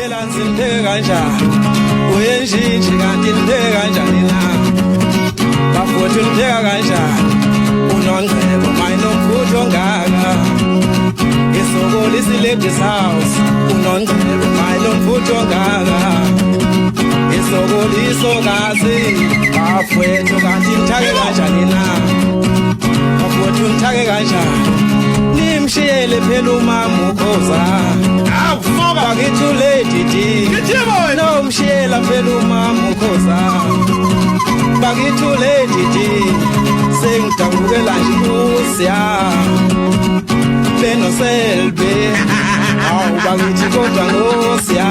phela nsintheke kanjani uyenjinji kanti nitheke kanjani na bafowethu nitheka kanjani unongcebo mayinomfutho ongaka isokoli ladies house unongcebo mayinomfutho ongaka isokoli isokazi bafowethu kanti nithake kanjani na bafowethu nithake kanjani nimshiyele phela umama ukhoza bakithi uLady no mshiyela phela umama ukhoza bakithi uLady sengidabukela nje usiya beno selbe awu bakithi kodwa ngosiya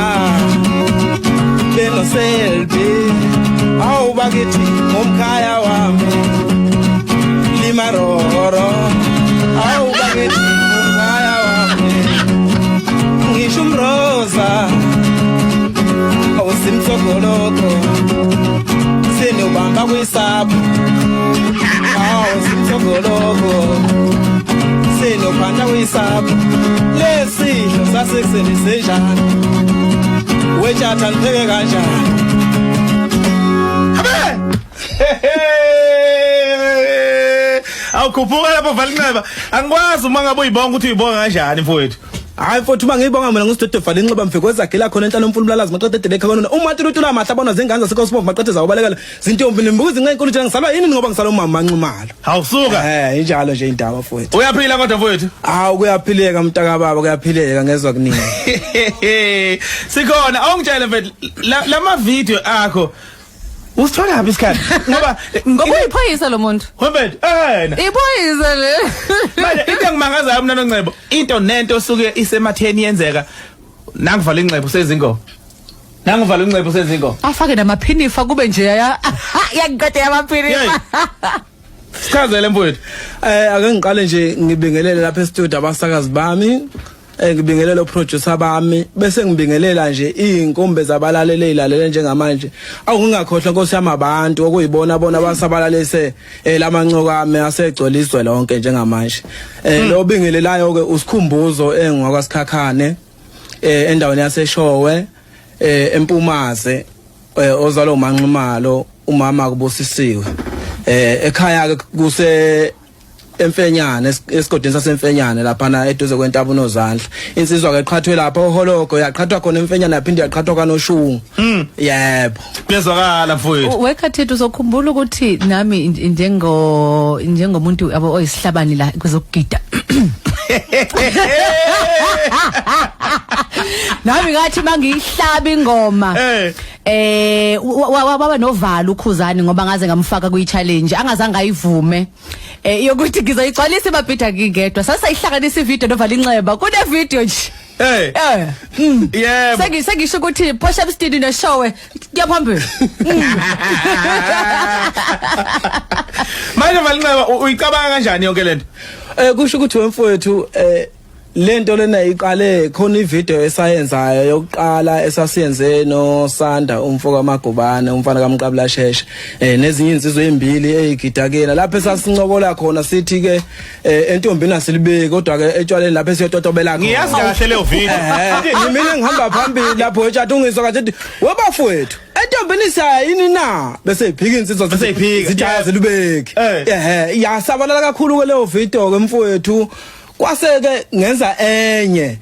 beno selbe awu bakithi ngomkhaya wami limaroro awu bakithi ngomkhaya wami ngisho umroza awusimtsokoloko senobamba kwisapu awusimtsokoloko senophanda kwisapu lesidlo sasekuseni senjani wethatha nipheke kanjani awukhuphuka lapho Valinxeba angikwazi uma ngabe uyibonga ukuthi uyibonga kanjani mfowethu hayi mfowethu uma ngiyibonga mina ngisidodo Valinxeba mfike zakhela khona enhlalo umfulu umlalazi maqede deleka khona uMathi lutula mahla bona zenganza seKosmov maqede zawobalekela zintombi nimbuzi ngenkulu nje ngisalwa yini ngoba ngisala umama manxumalo awusuka injalo nje indaba mfowethu uyaphila kodwa mfowethu hawu kuyaphileka mntaka baba kuyaphileka ngezwe kuningi sikhona awungitshele mfethu lama video akho usithola lapha isikhathi ngoba ngokuyiphoyisa lo muntu Mfethu iphoyisa le manje into engimangazayo mina noNcebo into nento suke isematheni yenzeka nangivala inxebo sezingo nangivala inxebo sezingo afake namaphinifa kube nje yakuqede yamaphinifa sichazele mfowethu ake ngiqale nje ngibingelele lapha e-studio abasakazi bami ngibingelela producer bami bese ngibingelela nje inkombe zabalaleli ezilalele njengamanje awungakhohlwa Nkosi yami abantu okuyibona bona abasabalalise lamancoka ami asegcoliswe lonke njengamanje lo bingelelayo ke usikhumbuzo engwakwaSikhakhane endaweni yaseShowe eMpumaze ozalo uManxumalo umama kubusisiwe ekhaya ke kuse Emfenyane esigodini saseMfenyane lapha na eduze kwentaba uNozandla insizwa ke eqhathwe lapha oHologo yaqhathwa khona eMfenyane yaphinde yaqhathwa kaNoshungu yebo kuyezwakala mfowethu wekhathethu uzokhumbula ukuthi nami njengomuntu abo oyisihlabani la kwezokugida nami ngathi mangiyihlaba ingoma waba novalo uKhuzani ngoba ngaze ngamfaka kuyi-challenge angazange ayivume yokuthi ngizoyigcwalisa emabhida ngingedwa sasayihlanganisa ivideo noValinxeba kune video nje yebo sengisho ukuthi Phosha Studio neShowe kuyaphambili manje Valinxeba uyicabanga kanjani yonke lento kusho ukuthi wemfowethu lento lena iqale khona ivideo esayenzayo yokuqala esasiyenze noSanda umfoko kaMagubane umfana kaMqabula Sheshe nezinye insizwe ezimbili ezigidakela lapho esasincokola khona sithi ke entombini asilibeki kodwa ke etshwaleni lapho esiyototobela khona ngiyazi kahle leyo video mina ngihamba phambili lapho etshatha ungizwa kathi webafowethu entombini sayini na bese iphika insizwa zithi azilibeki yasabalala kakhulu ke leyo video ke mfowethu kwaseke ngenza enye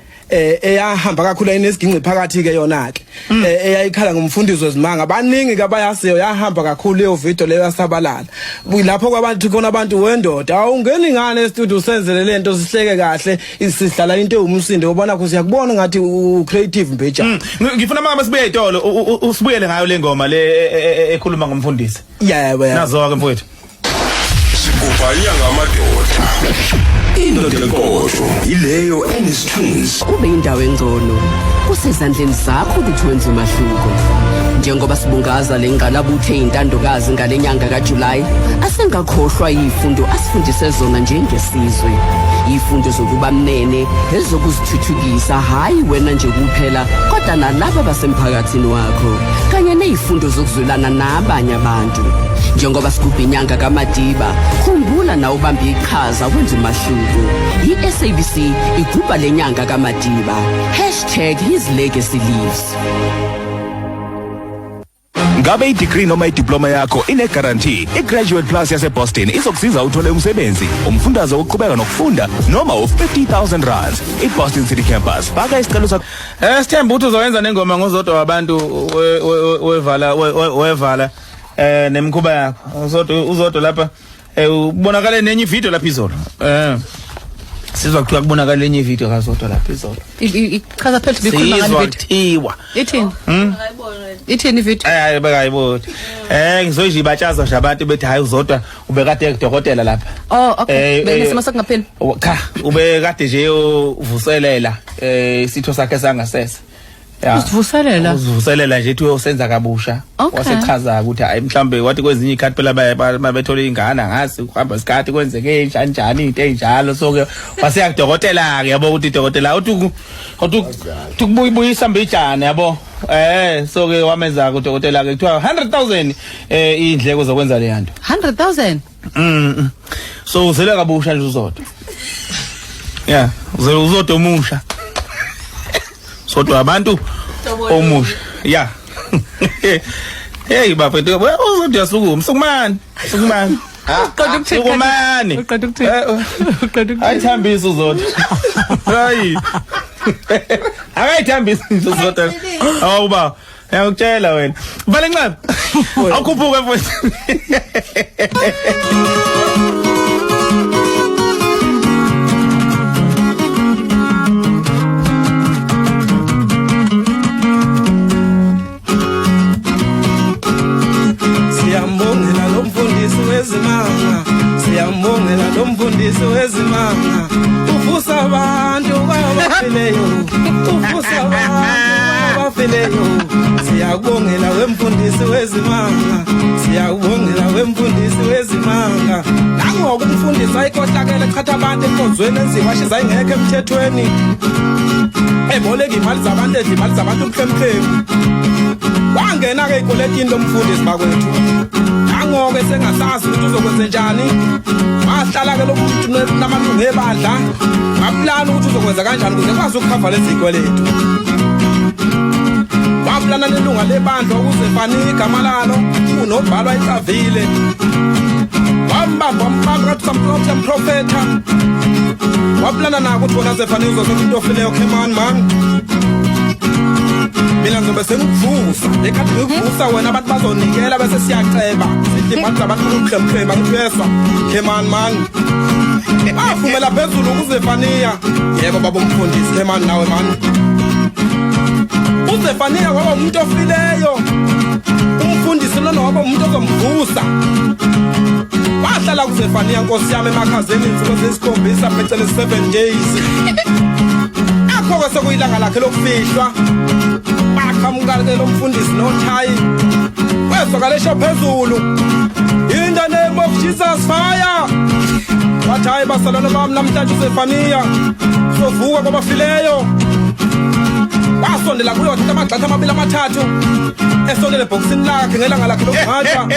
eyahamba kakhulu ayinesiginci phakathi ke yona ke eyayikhala ngumfundisi wezimanga baningi ke abayasiyo yahamba kakhulu leyo video leyo yasabalala lapho kwabantu khona abantu wendoda awungeni ngane e-studio usenzele lento sihleke kahle isihlala into ewumsindo ubona ukuthi yakubona ngathi u-creative mbeja ngifuna mama sibuye etolo usibuyele ngayo le ngoma le ekhuluma ngomfundisi yebo nazo ke mfowethu sikubhanya ngamadoda indoda enkosho ileyo enesithunzi kube indawo engcono kusezandleni zakho ukuthi wenze umahluko njengoba sibungaza lengqalabuthe intandokazi ngalenyanga kaJuly asengakhohlwa izifundo asifundise zona njengesizwe izifundo zokuba mnene ezokuzithuthukisa hayi wena nje kuphela kodwa nalabo basemphakathini wakho kanye nezifundo zokuzwelana nabanye abantu Njengoba sigubha inyanga kaMadiba, khumbula na ubambe iqhaza wenza umahluko. iSABC igubha lenyanga kaMadiba. #his legacy lives. Ngabe i-degree noma i-diploma yakho ine-guarantee. I-Graduate Plus yase-Boston izokusiza uthole umsebenzi, umfundaze wokuqhubeka nokufunda noma u-50,000 i-Boston City Campus. Baka isicelo sakho. Sithemba ukuthi uzowenza nengoma ngozodwa wabantu wevala nemkhuba yakho. Uzodwa lapha ubonakale nenye video lapha izolo. Sizwa kuthiwa kubonakala enye video kazodwa lapha izolo. Ichaza phela bikhuluma ngani video? Sizwa Ithini? Ithini video? Hayi bakayibona. Ngizoyije ibatshaza nje abantu bethi hayi uzodwa ubekade ekudokotela lapha. Oh okay. Benesimo sakungapheli. Cha, ubekade nje uvuselela isitho sakhe sangasese. Usivuselela? Usivuselela nje ethi uyosenza kabusha. Wasechaza ukuthi hayi mhlambe wathi kwezinye ikhathi phela babethola ingane ngasi uhamba isikhathi kwenzeke njani into enjalo so ke waseyakudokotela ke yabo ukuthi idokotela uthi ukubuyisa mbijana yabo so ke wamenza kudokotela ke kuthiwa 100,000 indleko zokwenza le yanto 100,000 so uzela kabusha nje uzodwa uzodwa omusha sodwa abantu omusha hey bafethu uzodwa sukumani sukumani ayithambisa uzodwa hayi akayithambisa uzodwa awuba ngiyakutshela wena vale nceba awukhuphuke mfowethu Siyambongela lo mfundisi wezimanga uvusa abantu abafileyo uvusa abantu abafileyo siyabongela wemfundisi wezimanga siyabongela wemfundisi wezimanga nangoku umfundisi ayikhohlakele chatha abantu enkonzweni enziwashiza ingekho emthethweni eboleka imali zabantu edla imali zabantu mhlemhlemu wangena ke ikoletini lomfundisi bakwethu ngoke sengasazi ukuthi uzokwenza njani wahlala ke lomuntu namalungu ebandla waplana ukuthi uzokwenza kanjani ukuze kwazi ukukhava lezi zikweletu waplana nelunga lebandla ukuze fani igama lalo unobhalwa icavile wambamba kathi profeta waplana na ukuthi bona zefani uzokwenza into ofileyo Khemani man mina ngizobe sengikuvusa ekhathi ngikuvusa wena abantu bazonikela bese siyaceba sithi abantu abantu umhlemhlema ngithwesa Khemani man afumela phezulu kuZefaniya yebo baba umfundisi Khemani nawe man uZefaniya waba umuntu ofileyo umfundisi lona waba umuntu ozomvusa wahlala kuZefaniya Nkosi yami emakhazeni insuku zesikhombisa phecelezi 7 days akho sekuyilanga lakhe lokufihlwa bakhamukale lo mfundisi noThayi wezokalesha phezulu in the name of Jesus fire waThayi basalana bami namhlanje uZefaniya sovuka kwabafileyo wasondela kuyo thatha amagxatha amabili amathathu esondele ebhokisini lakhe ngelanga lakhe lokugcatshwa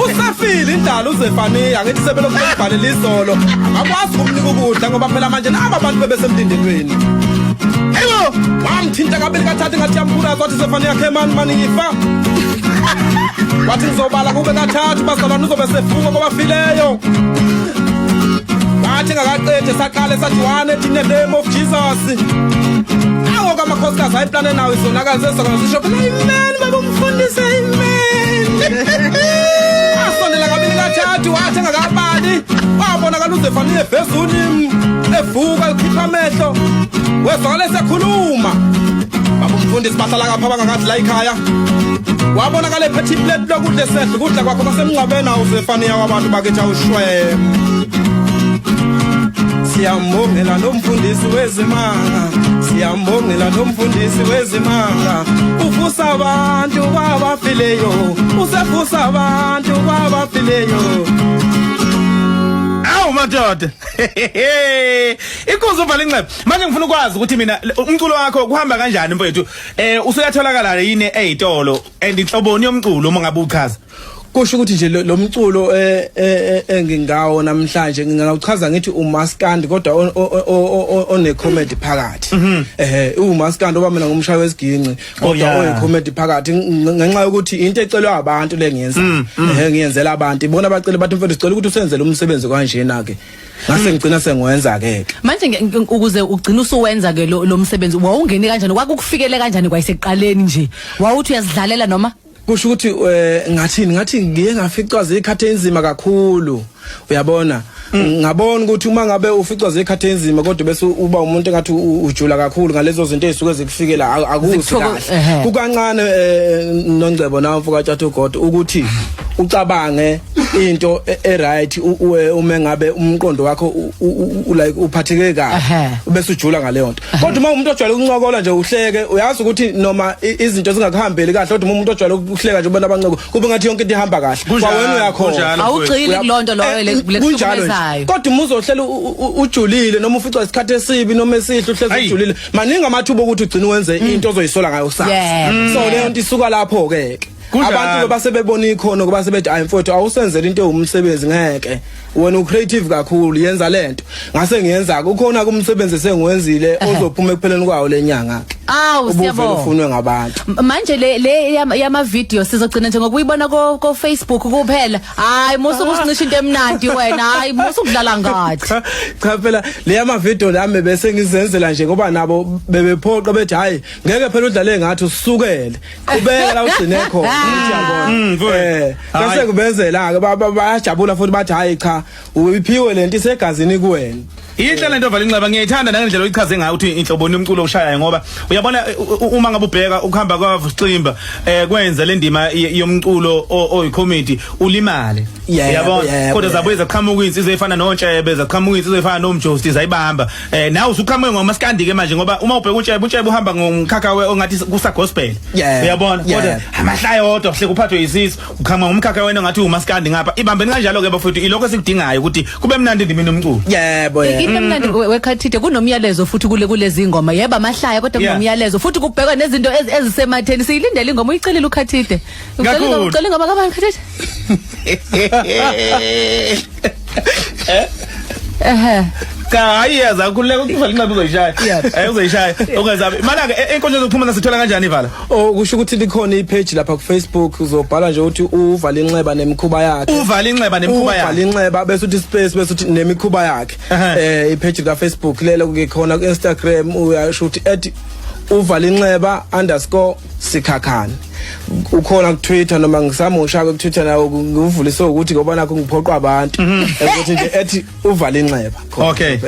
usafile indalo uZefaniya ngithi sebelokubhalela izolo akakwazi ukumnika ukudla ngoba phela manje laba abantu bebesemlindelweni Hello, wamthinta kabili kathathu ngathi yamkhula kwathi Zefaniya Khemani mani ngifa. Wathi ngizobala kube kathathu bazalwane uzobe sefuka kwabafileyo. Wathi ngakaqede saqale sathi one in the name of Jesus. Awu kamakhosikazi ayiplane nawe izonakaze sokuzisho amen baba umfundisi amen. Asondela kabili kathathu wathi ngakabali wabonakala uZefaniya ephezulu evuka ekhipha amehlo. Wesokale sekhuluma baba umfundisi bahlala kapha bangakathi la ekhaya wabonakala ephethe iplate lokudla esedla ukudla kwakho basemncwabeni uZefaniya wabantu bakithi awushwe siyambongela lo mfundisi wezimanga siyambongela lo mfundisi wezimanga uvusa abantu kwabafileyo usevusa abantu kwabafileyo madoda inkozo uvale inxeba manje ngifuna ukwazi ukuthi mina umculo wakho kuhamba kanjani mfowethu usuyatholakala yini ezitolo and inhloboni yomculo uma ngabe uchaza kusho ukuthi nje lo mculo engingawo namhlanje ngingawuchaza ngithi umaskandi kodwa one comedy phakathi umaskandi oba mina ngumshayi wesiginci kodwa one comedy phakathi ngenxa yokuthi into ecelwa abantu lengiyenza ngiyenzela abantu ibona abacela bathi mfethu sicela ukuthi usenzele umsebenzi kanjena ke ngase ngicina sengiwenza ke manje ukuze ugcina usuwenza ke lo msebenzi wawungeni kanjani kwakukufikele kanjani kwayiseqaleni nje wawuthi uyazidlalela noma kusho ukuthi ngathi ngiye ngaficwa ikhathe enzima kakhulu uyabona ngabona ukuthi uma ngabe uficwa ikhathe enzima kodwa bese uba umuntu engathi ujula kakhulu ngalezo zinto ezisuke zikufikela akuzi kahle kukancane noNgcebo nawo mfuka Tjathu God ukuthi ucabange into right uma ngabe umqondo wakho like uphatheke kahle bese ujula ngaleyo nto kodwa uma umuntu ojwayele ukuncokola nje uhleke uyazi ukuthi noma izinto zingakuhambeli kahle kodwa umuntu ojwayele ukuhleka nje ubona abancoko kube ngathi yonke into ihamba kahle kwawena uyakhona awugcili kulonto loyo lekusebenzayo kodwa umuzohlela ujulile noma uficwa isikhathi esibi noma esihle uhlezi ujulile maningi amathuba ukuthi ugcine wenze into ozoyisola ngayo kusasa so leyo nto isuka lapho ke abantu basebebona ikhono kuba sebethi ayi mfowethu awusenzele into umsebenzi ngeke wena ucreative kakhulu yenza lento ngase ngiyenza kukhona kumsebenzi sengiwenzile ozophuma ekupheleni kwawo lenyanga siyabona ufunwe ngabantu manje le yama video sizogcina nje ngokuyibona ko Facebook kuphela hayi musu kusinisha into emnandi wena hayi musu kudlala ngathi cha phela le yama video nami bese ngizenzela nje ngoba nabo bebephoqa bethi hayi ngeke phela udlale ngathi usukele ubeka la ugcine khona bese kubenzela ke bayajabula futhi bathi hayi cha uyiphiwe lento isegazini kuwena Inhle lento Valinxeba ngiyayithanda nangendlela oyichaze ngayo ukuthi inhlobo nomculo oshayayo ngoba uyabona uma ngabe ubheka ukuhamba kwaVucimba kwenza le ndima yomculo oyicomedy ulimale uyabona kodwa zabuye zaqhamuka insizwe efana noNtshebe zaqhamuka insizwe efana noMjosti zayibamba nawe usuqhamuke ngomaskandi ke manje ngoba uma ubheka uNtshebe uhamba ngomkhakha ongathi kusa gospel uyabona kodwa amahlaya odwa hle kuphathwe isizo uqhamuka ngomkhakha wena ngathi umaskandi ngapha ibambeni kanjalo ke bafowethu ilokho esikudingayo ukuthi kube mnandi indimi nomculo yebo into mnandi wekhathide kunomyalezo futhi kulezi ingoma yeba amahlaya kodwa kunomyalezo futhi kubhekwa nezinto ezisematheni siyilindele ingoma uyicelela ukhathide ucela ingoma kabani khathide hayi yaza khuleka ukuvala inqaba uzoyishaya uzoyishaya ongazabe mana ke enkonzo zokuphuma nasithola kanjani Vala kusho ukuthi likhona ipage lapha ku Facebook uzobhala nje ukuthi uvala inxeba nemikhuba yakhe uvala inxeba nemikhuba yakhe uvala inxeba bese uthi space bese uthi nemikhuba yakhe ipage ka Facebook lelo kukhona ku Instagram uyasho ukuthi @uvalinxeba_sikhakhane ukhona ku Twitter noma ngisamusha ku Twitter nawo ngivulise ukuthi ngoba nakho ngiphoqwa abantu ukuthi nje @uvalinxeba okay yebo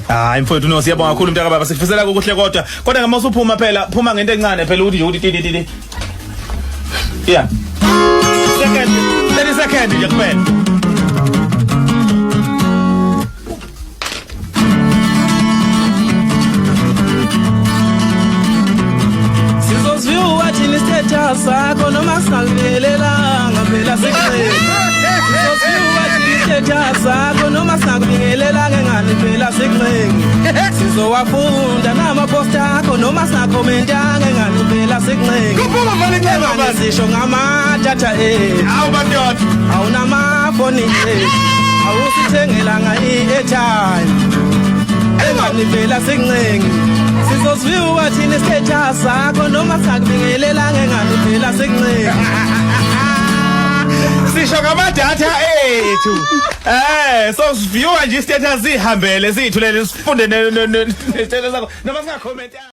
hayi mfowethu no siyabonga kakhulu mntaka baba sikufisela ukuhle kodwa ngama usuphuma phela phuma ngento encane phela ukuthi nje ukuthi titi yeah 30 seconds nje kuphela sakho noma sakubingelelanga phela siqhele sizosiwa thithetha sakho noma sakubingelelanga engane phela siqhele sizowafunda namaposta akho noma sakhomentanga engane phela siqhele kuphuma Valinxeba basisho ngamathatha awubandoda awunamafoni awusithengelanga i-airtime engane phela siqhele sizosiwa thina isithetha sakho noma sakubingelelanga engane phela siqhele sisho ngamathatha ethu so viewer nje status ihambele sithulele sifunde ne status sakho noma singakhomenta